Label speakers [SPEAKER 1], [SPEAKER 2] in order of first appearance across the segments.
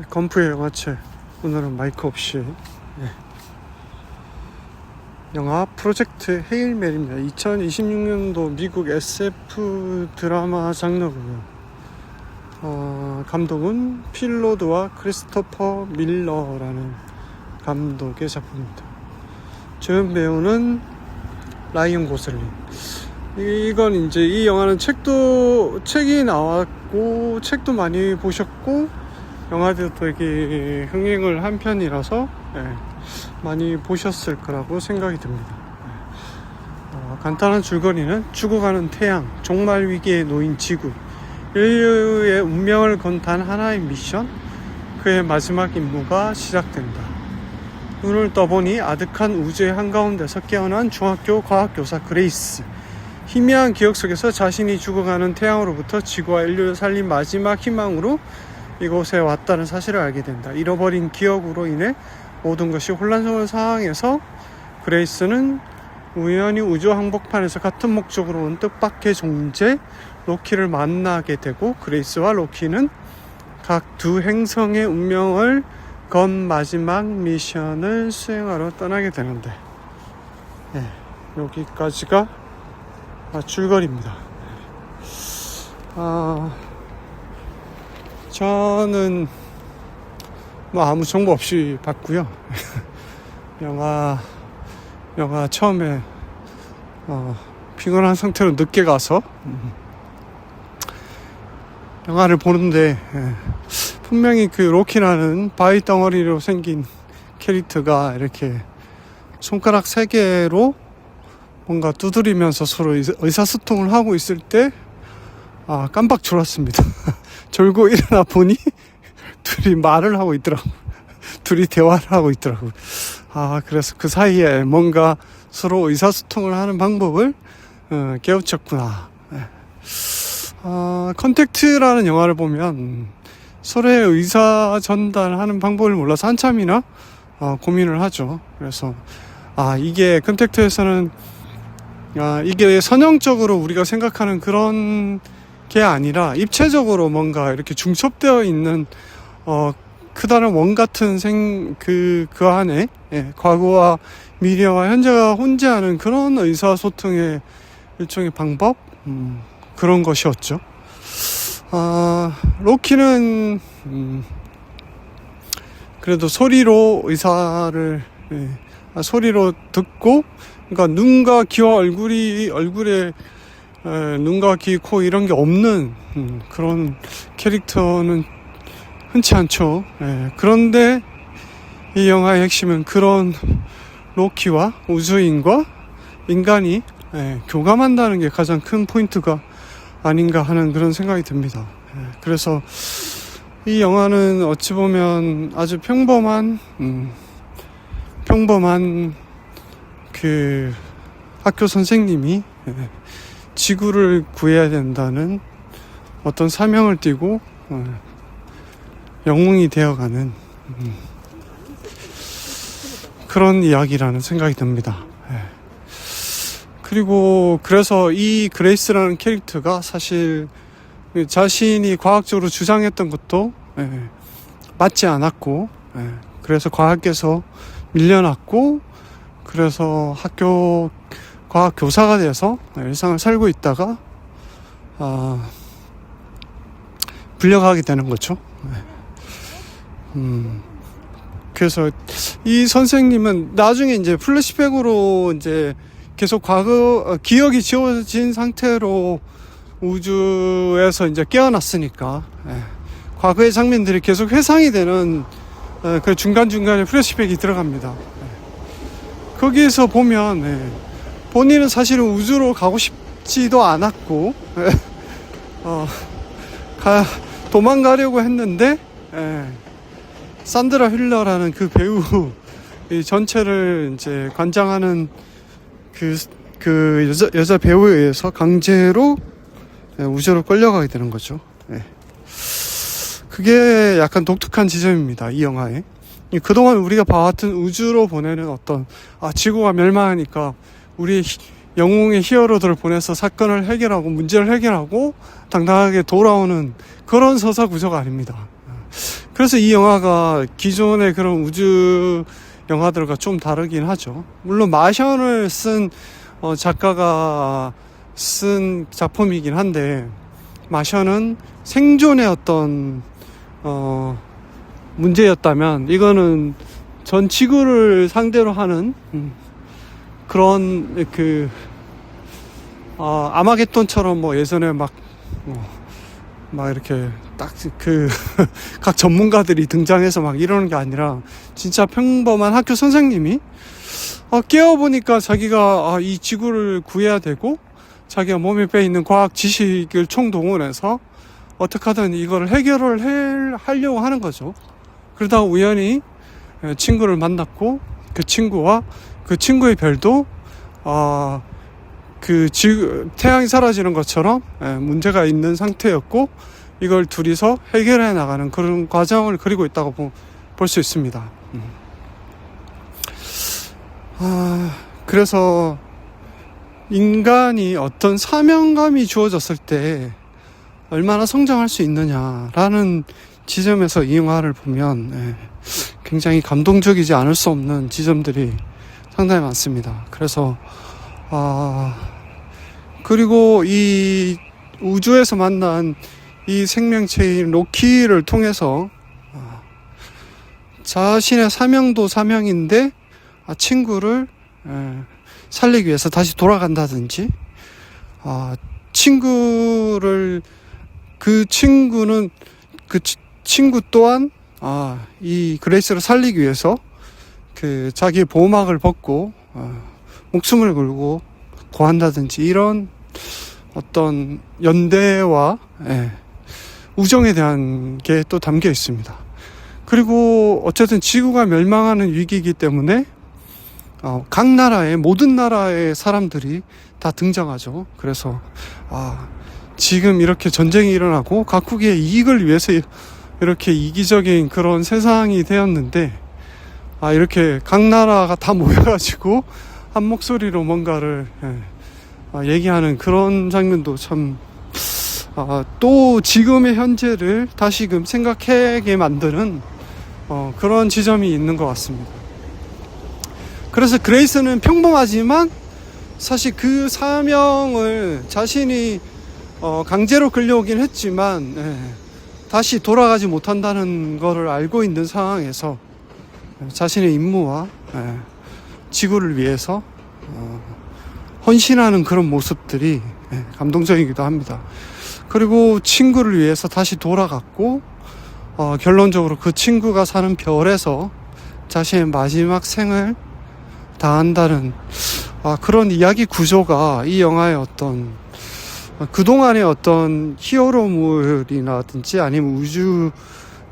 [SPEAKER 1] 건프의 영화책. 오늘은 마이크 없이 영화 프로젝트 헤일 메리입니다. 2026년도 미국 SF 드라마 장르고요. 감독은 필 로드와 크리스토퍼 밀러라는 감독의 작품입니다. 주연 배우는 라이언 고슬링. 이건 이제 이 영화는 책이 나왔고 책도 많이 보셨고 영화도 되게 흥행을 한 편이라서 많이 보셨을 거라고 생각이 듭니다. 간단한 줄거리는 죽어가는 태양, 종말 위기에 놓인 지구, 인류의 운명을 건 단 하나의 미션, 그의 마지막 임무가 시작된다. 눈을 떠보니 아득한 우주의 한가운데서 깨어난 중학교 과학교사 그레이스. 희미한 기억 속에서 자신이 죽어가는 태양으로부터 지구와 인류를 살린 마지막 희망으로 이곳에 왔다는 사실을 알게 된다. 잃어버린 기억으로 인해 모든 것이 혼란스러운 상황에서 그레이스는 우연히 우주 항복판에서 같은 목적으로 온 뜻밖의 존재 로키를 만나게 되고, 그레이스와 로키는 각 두 행성의 운명을 건 마지막 미션을 수행하러 떠나게 되는데, 여기까지가 줄거리입니다. 저는 아무 정보 없이 봤고요. 영화 처음에 피곤한 상태로 늦게 가서 영화를 보는데, 분명히 그 로키라는 바위 덩어리로 생긴 캐릭터가 이렇게 손가락 3개로 뭔가 두드리면서 서로 의사소통을 하고 있을 때 깜빡 졸았습니다. 졸고 일어나 보니 둘이 말을 하고 있더라고. 둘이 대화를 하고 있더라고. 그래서 그 사이에 뭔가 서로 의사소통을 하는 방법을 깨우쳤구나. 컨택트라는 영화를 보면 서로의 의사 전달하는 방법을 몰라서 한참이나 고민을 하죠. 그래서 이게 컨택트에서는 이게 선형적으로 우리가 생각하는 그런 게 아니라 입체적으로 뭔가 이렇게 중첩되어 있는 크다란 원 같은 그 안에 과거와 미래와 현재가 혼재하는 그런 의사소통의 일종의 방법, 그런 것이었죠. 로키는 그래도 소리로 의사를 소리로 듣고, 그러니까 눈과 귀와 얼굴에 눈과 귀, 코 이런 게 없는 그런 캐릭터는 흔치 않죠. 그런데 이 영화의 핵심은 그런 로키와 우주인과 인간이 교감한다는 게 가장 큰 포인트가 아닌가 하는 그런 생각이 듭니다. 그래서 이 영화는 어찌 보면 아주 평범한 그 학교 선생님이 지구를 구해야 된다는 어떤 사명을 띠고 영웅이 되어가는 그런 이야기라는 생각이 듭니다. 그리고 그래서 이 그레이스라는 캐릭터가 사실 자신이 과학적으로 주장했던 것도 맞지 않았고, 그래서 과학에서 밀려났고, 그래서 학교 과학 교사가 돼서 일상을 살고 있다가 불려가게 되는 거죠. 그래서 이 선생님은 나중에 이제 플래시백으로 이제 계속 과거 기억이 지워진 상태로 우주에서 이제 깨어났으니까 과거의 장면들이 계속 회상이 되는 그 중간중간에 플래시백이 들어갑니다. 거기에서 보면 본인은 사실은 우주로 가고 싶지도 않았고 도망가려고 했는데 산드라 힐러라는 그 배우 이 전체를 이제 관장하는 그 여자 배우에 의해서 강제로 우주로 끌려가게 되는 거죠. 그게 약간 독특한 지점입니다, 이 영화에. 그동안 우리가 봐왔던 우주로 보내는 어떤 지구가 멸망하니까 우리 영웅의 히어로들을 보내서 사건을 해결하고 문제를 해결하고 당당하게 돌아오는 그런 서사 구조가 아닙니다. 그래서 이 영화가 기존의 그런 우주 영화들과 좀 다르긴 하죠. 물론 마션을 쓴 작가가 쓴 작품이긴 한데, 마션은 생존의 어떤 문제였다면 이거는 전 지구를 상대로 하는 그런 아마겟돈처럼 뭐 예전에 막 이렇게 딱 각 전문가들이 등장해서 막 이러는 게 아니라 진짜 평범한 학교 선생님이 깨어보니까 자기가 이 지구를 구해야 되고 자기가 몸에 빼있는 과학 지식을 총동원해서 어떻게 하든 이걸 해결을 하려고 하는 거죠. 그러다가 우연히 친구를 만났고, 그 친구와 그 친구의 별도 태양이 사라지는 것처럼 문제가 있는 상태였고, 이걸 둘이서 해결해 나가는 그런 과정을 그리고 있다고 볼 수 있습니다. 그래서 인간이 어떤 사명감이 주어졌을 때 얼마나 성장할 수 있느냐라는 지점에서 이 영화를 보면 굉장히 감동적이지 않을 수 없는 지점들이 상당히 많습니다. 그래서 그리고 이 우주에서 만난 이 생명체인 로키를 통해서 자신의 사명도 사명인데 친구를 살리기 위해서 다시 돌아간다든지, 그 친구 또한 이 그레이스를 살리기 위해서 자기의 보호막을 벗고 목숨을 걸고 구한다든지, 이런 어떤 연대와 우정에 대한 게 또 담겨 있습니다. 그리고 어쨌든 지구가 멸망하는 위기이기 때문에 각 나라의 모든 나라의 사람들이 다 등장하죠. 그래서 지금 이렇게 전쟁이 일어나고 각국의 이익을 위해서 이렇게 이기적인 그런 세상이 되었는데, 이렇게 각 나라가 다 모여가지고 한 목소리로 뭔가를 얘기하는 그런 장면도 참 또 지금의 현재를 다시금 생각하게 만드는 그런 지점이 있는 것 같습니다. 그래서 그레이스는 평범하지만 사실 그 사명을 자신이 강제로 끌려오긴 했지만 다시 돌아가지 못한다는 것을 알고 있는 상황에서 자신의 임무와 지구를 위해서 헌신하는 그런 모습들이 감동적이기도 합니다. 그리고 친구를 위해서 다시 돌아갔고, 결론적으로 그 친구가 사는 별에서 자신의 마지막 생을 다한다는 그런 이야기 구조가 이 영화의 어떤 그동안의 어떤 히어로물이라든지 아니면 우주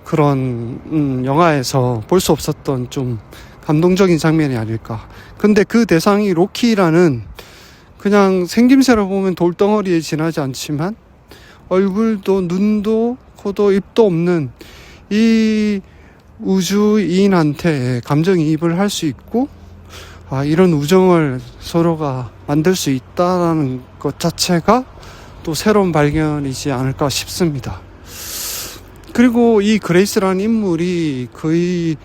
[SPEAKER 1] 그런 영화에서 볼 수 없었던 좀 감동적인 장면이 아닐까. 근데 그 대상이 로키라는 그냥 생김새로 보면 돌덩어리에 지나지 않지만 얼굴도 눈도 코도 입도 없는 이 우주인한테 감정이입을 할 수 있고, 이런 우정을 서로가 만들 수 있다는 것 자체가 또 새로운 발견이지 않을까 싶습니다. 그리고 이 그레이스라는 인물이 거의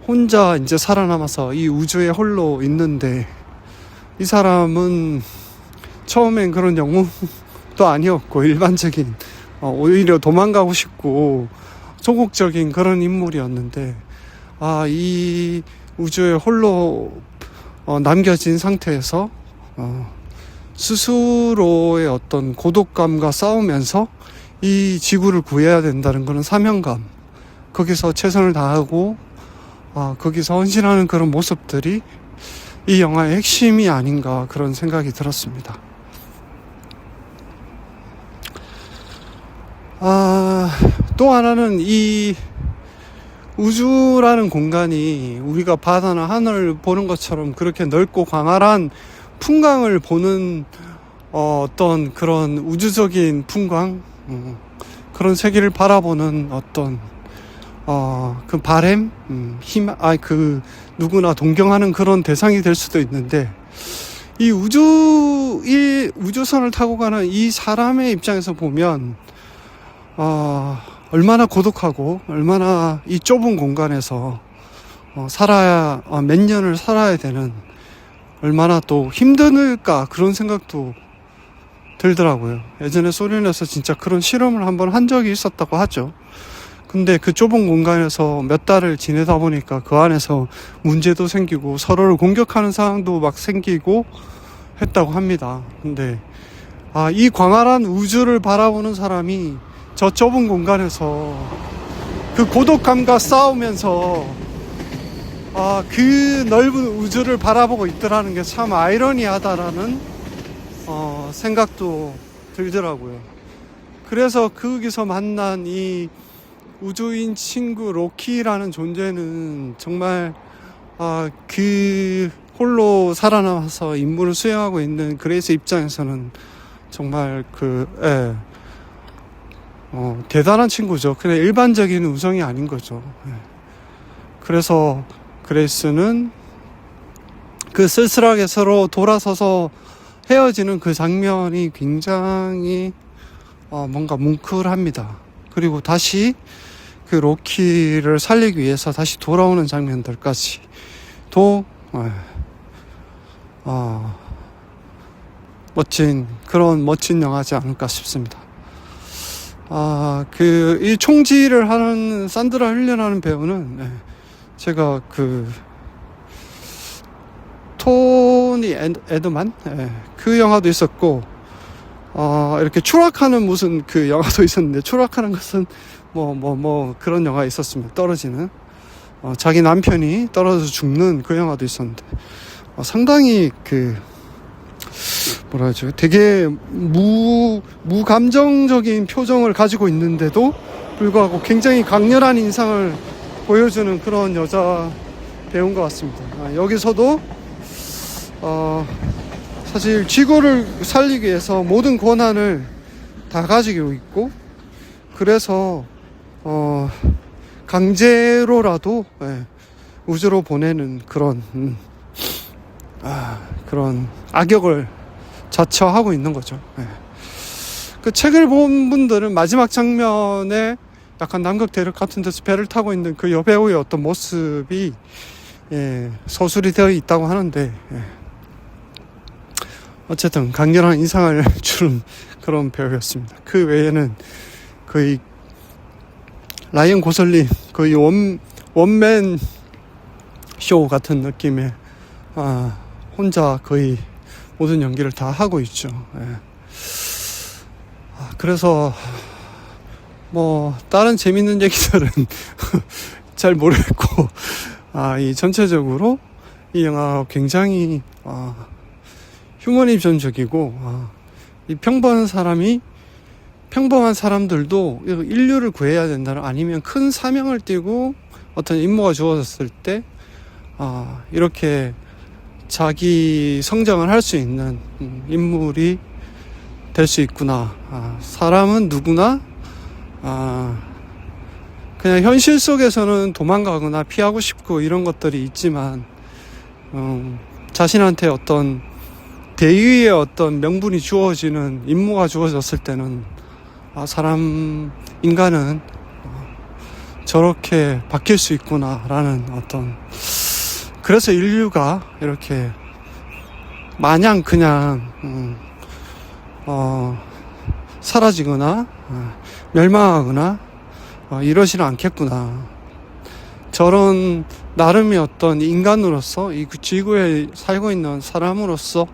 [SPEAKER 1] 혼자 이제 살아남아서 이 우주에 홀로 있는데, 이 사람은 처음엔 그런 영웅도 아니었고 일반적인 오히려 도망가고 싶고 소극적인 그런 인물이었는데, 이 우주에 홀로 남겨진 상태에서 스스로의 어떤 고독감과 싸우면서 이 지구를 구해야 된다는 그런 사명감, 거기서 최선을 다하고 거기서 헌신하는 그런 모습들이 이 영화의 핵심이 아닌가 그런 생각이 들었습니다. 또 하나는 이 우주라는 공간이 우리가 바다나 하늘을 보는 것처럼 그렇게 넓고 광활한 풍광을 보는 어떤 그런 우주적인 풍광, 그런 세계를 바라보는 어떤 그 바램, 누구나 동경하는 그런 대상이 될 수도 있는데, 이 우주선을 타고 가는 이 사람의 입장에서 보면 얼마나 고독하고 얼마나 이 좁은 공간에서 살아야 몇 년을 살아야 되는, 얼마나 또 힘들까 그런 생각도 들더라고요. 예전에 소련에서 진짜 그런 실험을 한번 한 적이 있었다고 하죠. 근데 그 좁은 공간에서 몇 달을 지내다 보니까 그 안에서 문제도 생기고 서로를 공격하는 상황도 막 생기고 했다고 합니다. 근데 이 광활한 우주를 바라보는 사람이 저 좁은 공간에서 그 고독감과 싸우면서 그 넓은 우주를 바라보고 있더라는 게 참 아이러니하다라는 생각도 들더라고요. 그래서 거기서 만난 이 우주인 친구 로키라는 존재는 정말 그 홀로 살아남아서 임무를 수행하고 있는 그레이스 입장에서는 정말 대단한 친구죠. 그냥 일반적인 우정이 아닌 거죠. 그래서 그레이스는 그 쓸쓸하게 서로 돌아서서 헤어지는 그 장면이 굉장히 뭔가 뭉클합니다. 그리고 다시 그 로키를 살리기 위해서 다시 돌아오는 장면들까지도 멋진 영화지 않을까 싶습니다. 이 총지를 하는 산드라 힐련하는 배우는 제가 토니 에드만 그 영화도 있었고 이렇게 추락하는 무슨 그 영화도 있었는데, 추락하는 것은 그런 영화 있었습니다. 떨어지는 자기 남편이 떨어져서 죽는 그 영화도 있었는데 상당히 뭐라 하죠, 되게 무감정적인 표정을 가지고 있는데도 불구하고 굉장히 강렬한 인상을 보여주는 그런 여자 배우인 것 같습니다. 여기서도 사실 지구를 살리기 위해서 모든 권한을 다 가지고 있고, 그래서 강제로라도 우주로 보내는 그런 악역을 자처하고 있는 거죠. 그 책을 본 분들은 마지막 장면에 약간 남극 대륙 같은 데서 배를 타고 있는 그 여배우의 어떤 모습이 서술이 되어 있다고 하는데, 어쨌든 강렬한 인상을 주는 그런 배우였습니다. 그 외에는 거의 라이언 고슬링 거의 원맨 쇼 같은 느낌의 혼자 거의 모든 연기를 다 하고 있죠. 그래서 다른 재밌는 얘기들은 잘 모르겠고, 이 전체적으로 이 영화가 굉장히 휴머니즘적이고, 이 평범한 사람들도 인류를 구해야 된다는, 아니면 큰 사명을 띠고 어떤 임무가 주어졌을 때 이렇게 자기 성장을 할 수 있는 인물이 될 수 있구나. 사람은 누구나 그냥 현실 속에서는 도망가거나 피하고 싶고 이런 것들이 있지만, 자신한테 어떤 대의의 어떤 명분이 주어지는 임무가 주어졌을 때는 인간은 저렇게 바뀔 수 있구나라는 그래서 인류가 이렇게 마냥 그냥 사라지거나 멸망하거나 이러지는 않겠구나. 저런 나름의 어떤 인간으로서 이 지구에 살고 있는 사람으로서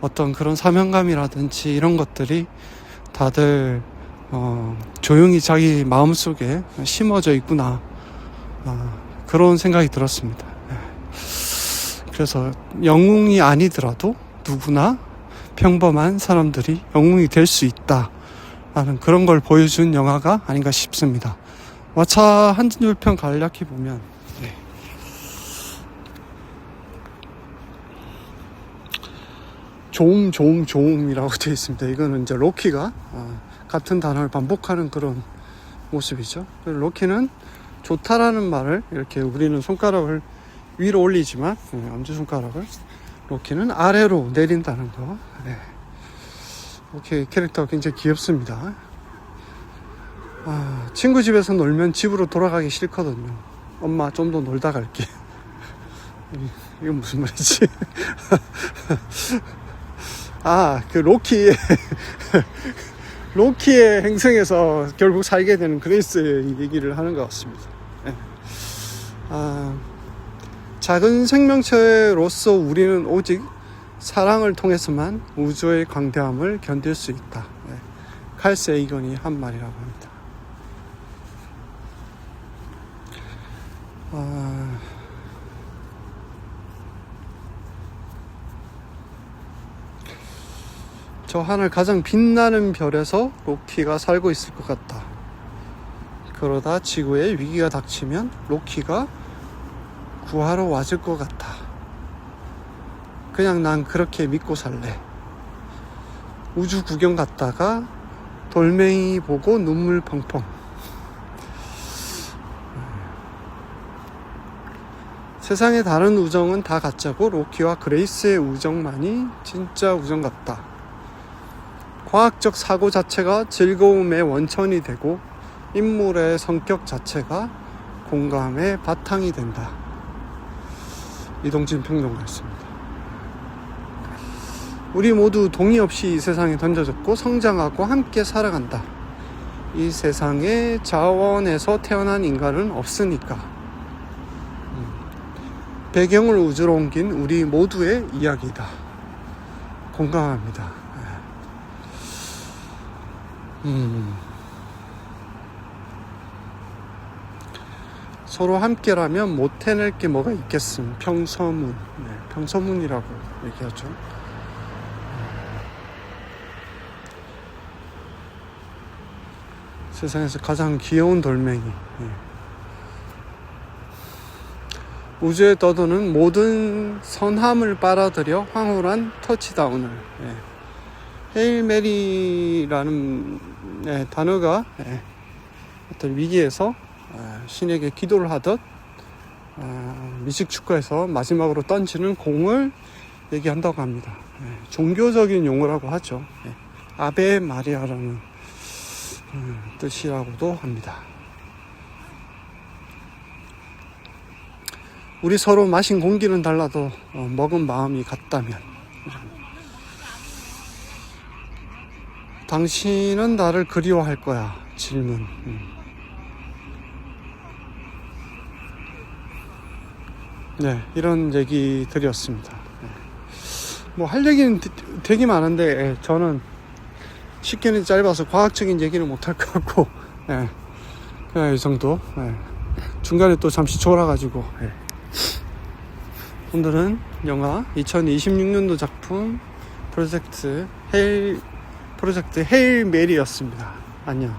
[SPEAKER 1] 어떤 그런 사명감이라든지 이런 것들이 다들 조용히 자기 마음속에 심어져 있구나, 그런 생각이 들었습니다. 그래서 영웅이 아니더라도 누구나 평범한 사람들이 영웅이 될 수 있다 라는 그런 걸 보여준 영화가 아닌가 싶습니다. 차 한 줄평 간략히 보면 조음이라고 되어 있습니다. 이거는 이제 로키가 같은 단어를 반복하는 그런 모습이죠. 로키는 좋다라는 말을, 이렇게 우리는 손가락을 위로 올리지만 엄지손가락을, 로키는 아래로 내린다는 거. 로키 캐릭터가 굉장히 귀엽습니다. 친구 집에서 놀면 집으로 돌아가기 싫거든요. 엄마 좀 더 놀다 갈게. 이건 무슨 말이지? 그 로키의 행성에서 결국 살게 되는 그레이스의 얘기를 하는 것 같습니다. 작은 생명체로서 우리는 오직 사랑을 통해서만 우주의 광대함을 견딜 수 있다. 칼 세이건이 한 말이라고 합니다. 저 하늘 가장 빛나는 별에서 로키가 살고 있을 것 같다. 그러다 지구에 위기가 닥치면 로키가 구하러 와줄 것 같아. 그냥 난 그렇게 믿고 살래. 우주 구경 갔다가 돌멩이 보고 눈물 펑펑. 세상의 다른 우정은 다 가짜고 로키와 그레이스의 우정만이 진짜 우정 같다. 과학적 사고 자체가 즐거움의 원천이 되고 인물의 성격 자체가 공감의 바탕이 된다. 이동진 평론가였습니다. 우리 모두 동의 없이 이 세상에 던져졌고 성장하고 함께 살아간다. 이 세상에 자원에서 태어난 인간은 없으니까. 배경을 우주로 옮긴 우리 모두의 이야기다. 공감합니다. 서로 함께라면 못 해낼 게 뭐가 있겠음. 평서문. 평서문이라고 얘기하죠. 세상에서 가장 귀여운 돌멩이. 우주에 떠도는 모든 선함을 빨아들여 황홀한 터치다운을. 헤일 메리라는 단어가 어떤 위기에서 신에게 기도를 하듯 미식 축구에서 마지막으로 던지는 공을 얘기한다고 합니다. 종교적인 용어라고 하죠. 아베 마리아라는 뜻이라고도 합니다. 우리 서로 마신 공기는 달라도 먹은 마음이 같다면 당신은 나를 그리워할 거야. 질문. 이런 얘기들이었습니다. 뭐 할 얘기는 되게 많은데 저는 시간이 짧아서 과학적인 얘기는 못할 것 같고 그냥 이 정도. 중간에 또 잠시 졸아가지고 오늘은 영화 2026년도 작품 프로젝트 헤일 메리였습니다. 안녕.